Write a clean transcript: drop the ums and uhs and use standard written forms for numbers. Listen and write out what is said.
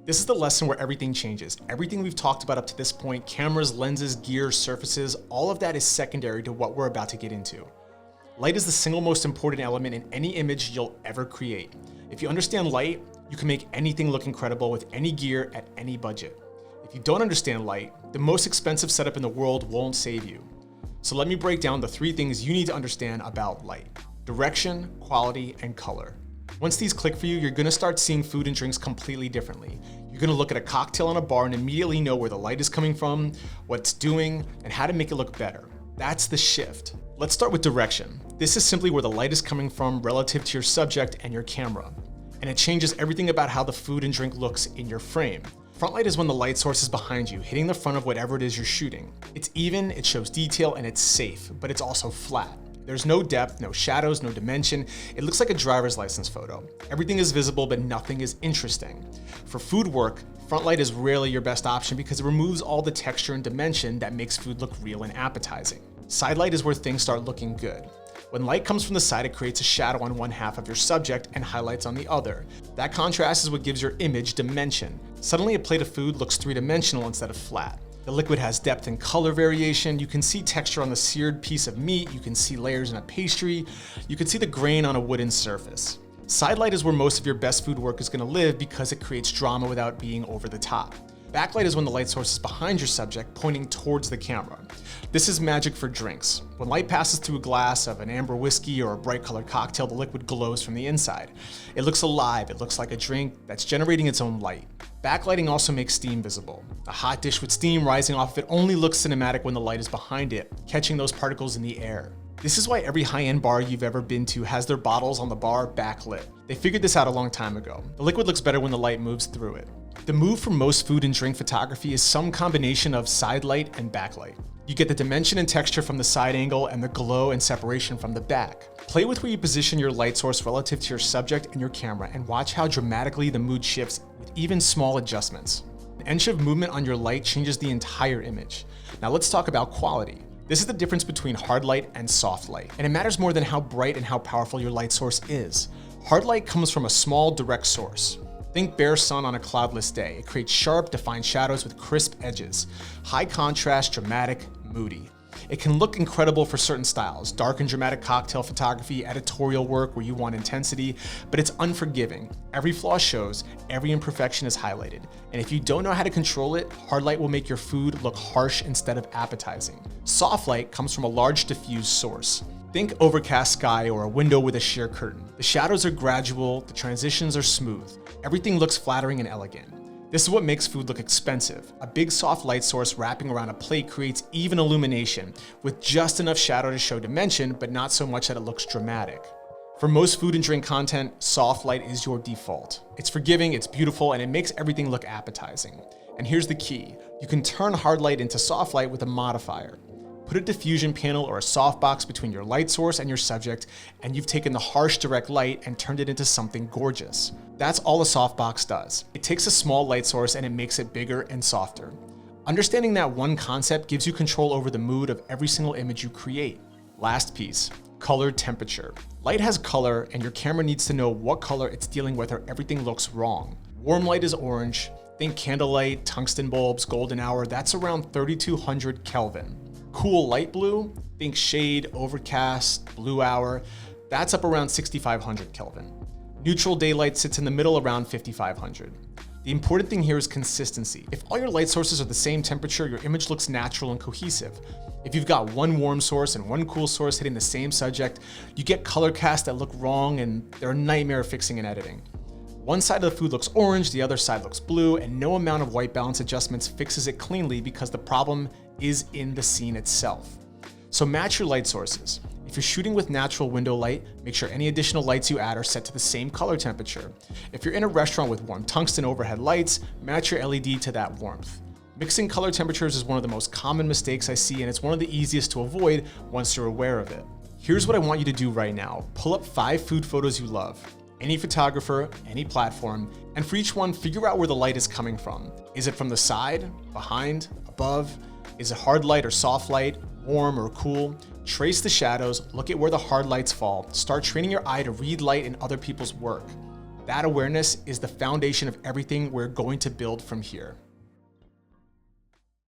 This is the lesson where everything changes. Everything we've talked about up to this point, cameras, lenses, gear, surfaces, all of that is secondary to what we're about to get into. Light is the single most important element in any image you'll ever create. If you understand light, you can make anything look incredible with any gear at any budget. If you don't understand light, the most expensive setup in the world won't save you. So let me break down the 3 things you need to understand about light: direction, quality, and color. Once these click for you, you're gonna start seeing food and drinks completely differently. You're gonna look at a cocktail on a bar and immediately know where the light is coming from, what it's doing, and how to make it look better. That's the shift. Let's start with direction. This is simply where the light is coming from relative to your subject and your camera. And it changes everything about how the food and drink looks in your frame. Front light is when the light source is behind you, hitting the front of whatever it is you're shooting. It's even, it shows detail, and it's safe, but it's also flat. There's no depth, no shadows, no dimension. It looks like a driver's license photo. Everything is visible, but nothing is interesting. For food work, front light is rarely your best option because it removes all the texture and dimension that makes food look real and appetizing. Side light is where things start looking good. When light comes from the side, it creates a shadow on one half of your subject and highlights on the other. That contrast is what gives your image dimension. Suddenly, a plate of food looks 3-dimensional instead of flat. The liquid has depth and color variation. You can see texture on the seared piece of meat. You can see layers in a pastry. You can see the grain on a wooden surface. Side light is where most of your best food work is going to live because it creates drama without being over the top. Backlight is when the light source is behind your subject, pointing towards the camera. This is magic for drinks. When light passes through a glass of an amber whiskey or a bright colored cocktail, the liquid glows from the inside. It looks alive. It looks like a drink that's generating its own light. Backlighting also makes steam visible. A hot dish with steam rising off of it only looks cinematic when the light is behind it, catching those particles in the air. This is why every high-end bar you've ever been to has their bottles on the bar backlit. They figured this out a long time ago. The liquid looks better when the light moves through it. The move for most food and drink photography is some combination of side light and backlight. You get the dimension and texture from the side angle and the glow and separation from the back. Play with where you position your light source relative to your subject and your camera, and watch how dramatically the mood shifts with even small adjustments. An inch of movement on your light changes the entire image. Now let's talk about quality. This is the difference between hard light and soft light, and it matters more than how bright and how powerful your light source is. Hard light comes from a small, direct source. Think bare sun on a cloudless day. It creates sharp, defined shadows with crisp edges. High contrast, dramatic, moody. It can look incredible for certain styles, dark and dramatic cocktail photography, editorial work where you want intensity, but it's unforgiving. Every flaw shows, every imperfection is highlighted. And if you don't know how to control it, hard light will make your food look harsh instead of appetizing. Soft light comes from a large diffused source. Think overcast sky or a window with a sheer curtain. The shadows are gradual, the transitions are smooth. Everything looks flattering and elegant. This is what makes food look expensive. A big soft light source wrapping around a plate creates even illumination, with just enough shadow to show dimension, but not so much that it looks dramatic. For most food and drink content, soft light is your default. It's forgiving, it's beautiful, and it makes everything look appetizing. And here's the key. You can turn hard light into soft light with a modifier. Put a diffusion panel or a softbox between your light source and your subject, and you've taken the harsh direct light and turned it into something gorgeous. That's all a softbox does. It takes a small light source and it makes it bigger and softer. Understanding that one concept gives you control over the mood of every single image you create. Last piece, color temperature. Light has color, and your camera needs to know what color it's dealing with or everything looks wrong. Warm light is orange. Think candlelight, tungsten bulbs, golden hour. That's around 3200 Kelvin. Cool light blue, think shade, overcast, blue hour. That's up around 6500 Kelvin. Neutral daylight sits in the middle around 5500. The important thing here is consistency. If all your light sources are the same temperature, your image looks natural and cohesive. If you've got one warm source and one cool source hitting the same subject, you get color casts that look wrong, and they're a nightmare fixing and editing. One side of the food looks orange, the other side looks blue, and no amount of white balance adjustments fixes it cleanly because the problem is in the scene itself. So match your light sources. If you're shooting with natural window light, make sure any additional lights you add are set to the same color temperature. If you're in a restaurant with warm tungsten overhead lights, match your LED to that warmth. Mixing color temperatures is one of the most common mistakes I see, and it's one of the easiest to avoid once you're aware of it. Here's what I want you to do right now. Pull up 5 food photos you love, any photographer, any platform, and for each one, figure out where the light is coming from. Is it from the side, behind, above? Is it hard light or soft light, warm or cool? Trace the shadows, look at where the hard lights fall. Start training your eye to read light in other people's work. That awareness is the foundation of everything we're going to build from here.